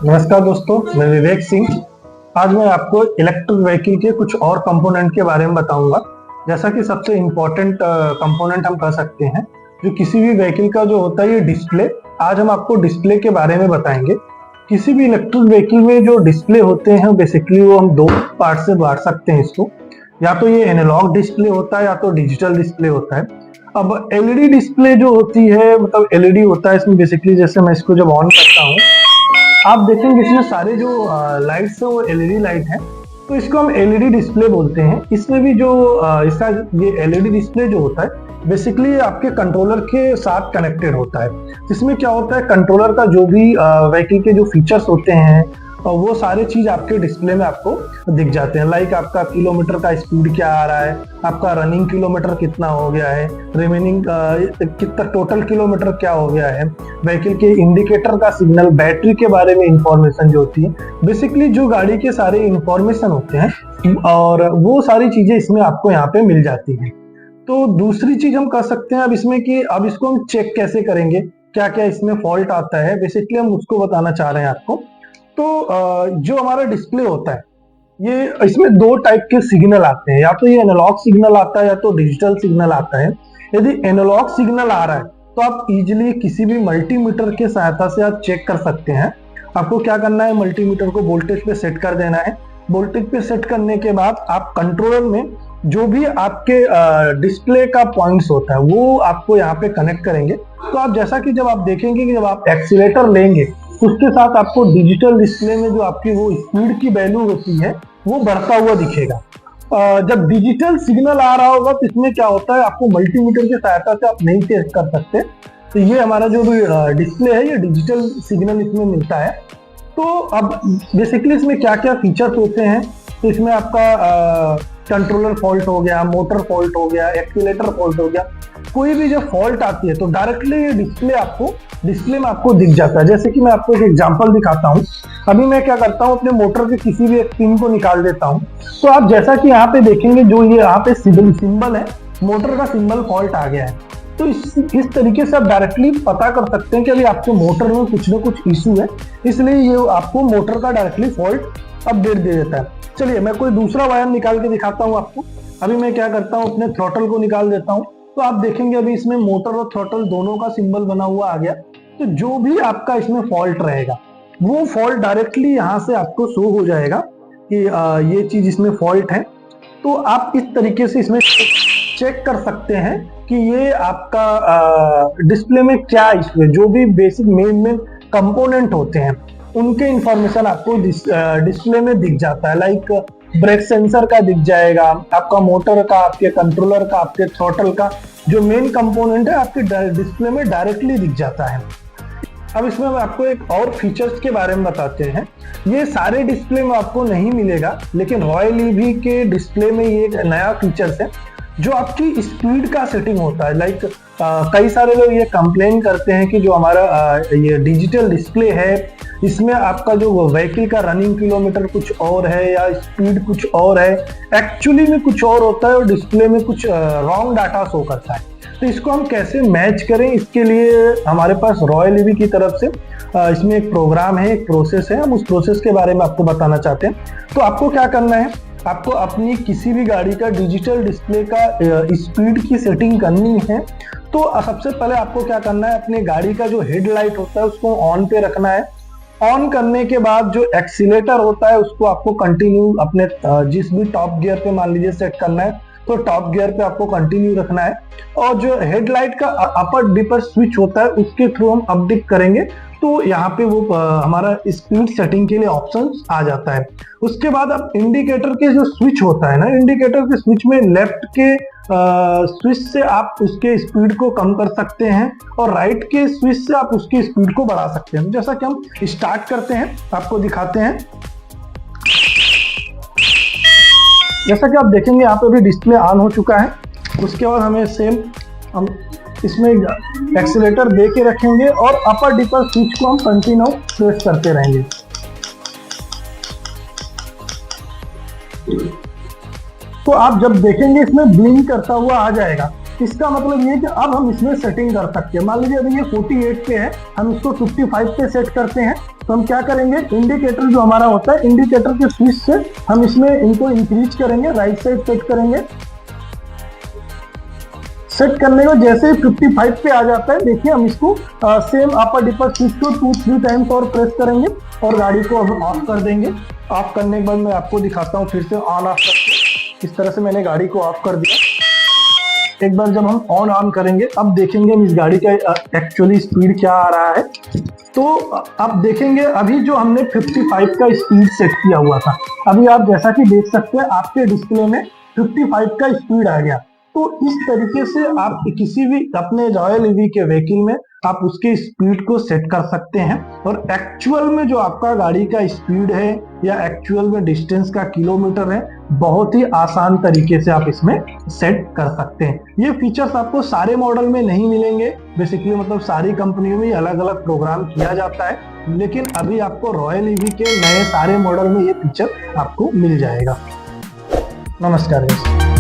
नमस्कार दोस्तों, मैं विवेक सिंह। आज मैं आपको इलेक्ट्रिक व्हीकल के कुछ और कंपोनेंट के बारे में बताऊंगा। जैसा कि सबसे इम्पोर्टेंट कंपोनेंट हम कह सकते हैं जो किसी भी व्हीकल का जो होता है ये डिस्प्ले। आज हम आपको डिस्प्ले के बारे में बताएंगे। किसी भी इलेक्ट्रिक व्हीकल में जो डिस्प्ले होते हैं बेसिकली वो हम दो पार्ट से बांट सकते हैं इसको। या तो ये एनालॉग डिस्प्ले होता है या तो डिजिटल डिस्प्ले होता है। अब एलईडी डिस्प्ले जो होती है मतलब एलईडी होता है इसमें बेसिकली, जैसे मैं इसको जब ऑन करता हूँ आप देखेंगे इसमें सारे जो लाइट्स है वो एलईडी लाइट है, तो इसको हम एलईडी डिस्प्ले बोलते हैं। इसमें भी जो इसका ये एलईडी डिस्प्ले जो होता है बेसिकली आपके कंट्रोलर के साथ कनेक्टेड होता है। जिसमें क्या होता है, कंट्रोलर का जो भी व्हीकल के जो फीचर्स होते हैं वो सारे चीज आपके डिस्प्ले में आपको दिख जाते हैं। लाइक आपका किलोमीटर का स्पीड क्या आ रहा है, आपका रनिंग किलोमीटर कितना हो गया है, रिमेनिंग कितना टोटल किलोमीटर क्या हो गया है, व्हीकल के इंडिकेटर का सिग्नल, बैटरी के बारे में इंफॉर्मेशन जो होती है, बेसिकली जो गाड़ी के सारे इंफॉर्मेशन होते हैं और वो सारी चीजें इसमें आपको यहाँ पे मिल जाती है। तो दूसरी चीज हम कर सकते हैं अब इसमें कि अब इसको हम चेक कैसे करेंगे, क्या क्या इसमें फॉल्ट आता है, बेसिकली हम उसको बताना चाह रहे हैं आपको। तो जो हमारा डिस्प्ले होता है ये इसमें दो टाइप के सिग्नल आते हैं, या तो ये एनालॉग सिग्नल आता है या तो डिजिटल सिग्नल आता है। यदि एनालॉग सिग्नल आ रहा है तो आप इजीली किसी भी मल्टीमीटर के सहायता से आप चेक कर सकते हैं। आपको क्या करना है, मल्टीमीटर को वोल्टेज पे सेट कर देना है। वोल्टेज पे सेट करने के बाद आप कंट्रोलर में जो भी आपके डिस्प्ले का पॉइंट्स होता है वो आपको यहाँ पे कनेक्ट करेंगे। तो आप जैसा कि जब आप देखेंगे कि जब आप एक्सीलेटर लेंगे उसके साथ आपको डिजिटल डिस्प्ले में जो आपकी वो स्पीड की वैल्यू होती है वो बढ़ता हुआ दिखेगा। जब डिजिटल सिग्नल आ रहा होगा तो इसमें क्या होता है, आपको मल्टीमीटर की सहायता से आप नहीं टेस्ट कर सकते। तो ये हमारा जो भी डिस्प्ले है ये डिजिटल सिग्नल इसमें मिलता है। तो अब बेसिकली इसमें क्या क्या फीचर्स होते हैं, तो इसमें आपका कंट्रोलर फॉल्ट हो गया, मोटर फॉल्ट हो गया, एक्सीलेटर फॉल्ट हो गया, कोई भी जब फॉल्ट आती है तो डायरेक्टली ये डिस्प्ले में आपको दिख जाता है। जैसे कि मैं आपको एक एग्जांपल दिखाता हूँ। अभी मैं क्या करता हूँ, अपने मोटर के किसी भी एक पिन को निकाल देता हूँ। तो आप जैसा कि यहाँ पे देखेंगे जो ये यहाँ पे सिंबल है, मोटर का सिंबल फॉल्ट आ गया है। तो इस तरीके से आप डायरेक्टली पता कर सकते हैं कि अभी आपके मोटर में कुछ ना कुछ इशू है, इसलिए ये आपको मोटर का डायरेक्टली फॉल्ट अपडेट दे देता है। चलिए मैं कोई दूसरा वायर निकाल के दिखाता हूँ आपको। अभी मैं क्या करता हूँ, अपने थ्रॉटल को निकाल देता हूँ। तो आप देखेंगे अभी इसमें मोटर और थ्रॉटल दोनों का सिंबल बना हुआ आ गया। तो जो भी आपका इसमें फॉल्ट रहेगा वो फॉल्ट डायरेक्टली यहाँ से आपको शो हो जाएगा कि ये चीज इसमें फॉल्ट है। तो आप इस तरीके से इसमें चेक कर सकते हैं कि ये आपका डिस्प्ले में क्या इशू है। जो भी बेसिक मेन कंपोनेंट होते हैं उनके इंफॉर्मेशन आपको डिस्प्ले में दिख जाता है। लाइक ब्रेक सेंसर का दिख जाएगा, आपका मोटर का, आपके कंट्रोलर का, आपके थ्रॉटल का जो मेन कंपोनेंट है आपके डिस्प्ले में डायरेक्टली दिख जाता है। अब इसमें हम आपको एक और फीचर्स के बारे में बताते हैं। ये सारे डिस्प्ले में आपको नहीं मिलेगा, लेकिन रॉयल ईवी के डिस्प्ले में ये एक नया फीचर्स है जो आपकी स्पीड का सेटिंग होता है। लाइक कई सारे लोग ये कंप्लेन करते हैं कि जो हमारा ये डिजिटल डिस्प्ले है इसमें आपका जो व्हीकल का रनिंग किलोमीटर कुछ और है या स्पीड कुछ और है, एक्चुअली में कुछ और होता है और डिस्प्ले में कुछ रॉन्ग डाटा शो करता है। तो इसको हम कैसे मैच करें, इसके लिए हमारे पास रॉयल ईवी की तरफ से इसमें एक प्रोग्राम है, एक प्रोसेस है। हम उस प्रोसेस के बारे में आपको बताना चाहते हैं। तो आपको क्या करना है, आपको अपनी किसी भी गाड़ी का डिजिटल डिस्प्ले का स्पीड की सेटिंग करनी है। तो सबसे पहले आपको क्या करना है, अपने गाड़ी का जो हेडलाइट होता है उसको ऑन पे रखना है। ऑन करने के बाद जो एक्सीलेटर होता है उसको आपको कंटिन्यू अपने जिस भी टॉप गियर पे मान लीजिए सेट करना है तो टॉप गियर पे आपको कंटिन्यू रखना है। और जो हेडलाइट का अपर डिपर स्विच होता है उसके थ्रू हम अपडेट करेंगे तो यहाँ पे वो हमारा स्पीड सेटिंग के लिए ऑप्शन आ जाता है। उसके बाद अब इंडिकेटर के जो स्विच होता है ना, इंडिकेटर के स्विच में लेफ्ट के स्विच से आप उसके स्पीड को कम कर सकते हैं और राइट के स्विच से आप उसकी स्पीड को बढ़ा सकते हैं। जैसा कि हम स्टार्ट करते हैं, आपको दिखाते हैं। जैसा कि आप देखेंगे यहाँ पे भी डिस्प्ले ऑन हो चुका है। उसके बाद हमें सेम हम इसमें एक्सीलेटर दे के रखेंगे और अपर डिपर स्विच को हम कंटिन्यू प्रेस करते रहेंगे। तो आप जब देखेंगे इसमें ब्लिंक करता हुआ आ जाएगा। इसका मतलब ये कि अब हम इसमें सेटिंग कर सकते हैं। मान लीजिए अभी ये 48 पे है, हम इसको 55 पे सेट करते हैं तो हम क्या करेंगे, इंडिकेटर जो हमारा होता है, इंडिकेटर के स्विच से हम इसमें इनको इंक्रीज करेंगे, राइट साइड सेट करेंगे। सेट करने को जैसे ही 55 पे आ जाता है, देखिए हम इसको सेम अपर डिपर स्विच को 2-3 टाइम्स और प्रेस करेंगे और गाड़ी को हम ऑफ कर देंगे। ऑफ करने के बाद मैं आपको दिखाता हूँ फिर से ऑन ऑफ करके। इस तरह से मैंने गाड़ी को ऑफ कर दिया। एक बार जब हम ऑन करेंगे, अब देखेंगे हम इस गाड़ी का एक्चुअली स्पीड क्या आ रहा है। तो अब देखेंगे अभी जो हमने 55 का स्पीड सेट किया हुआ था, अभी आप जैसा कि देख सकते हैं आपके डिस्प्ले में 55 का स्पीड आ गया। तो इस तरीके से आप किसी भी अपने रॉयल ईवी के व्हीकल में आप उसके स्पीड को सेट कर सकते हैं और एक्चुअल में जो आपका गाड़ी का स्पीड है या एक्चुअल में डिस्टेंस का किलोमीटर है, बहुत ही आसान तरीके से आप इसमें सेट कर सकते हैं। ये फीचर्स आपको सारे मॉडल में नहीं मिलेंगे, बेसिकली मतलब सारी कंपनियों में अलग अलग प्रोग्राम किया जाता है, लेकिन अभी आपको रॉयल ईवी के नए सारे मॉडल में ये फीचर आपको मिल जाएगा। नमस्कार।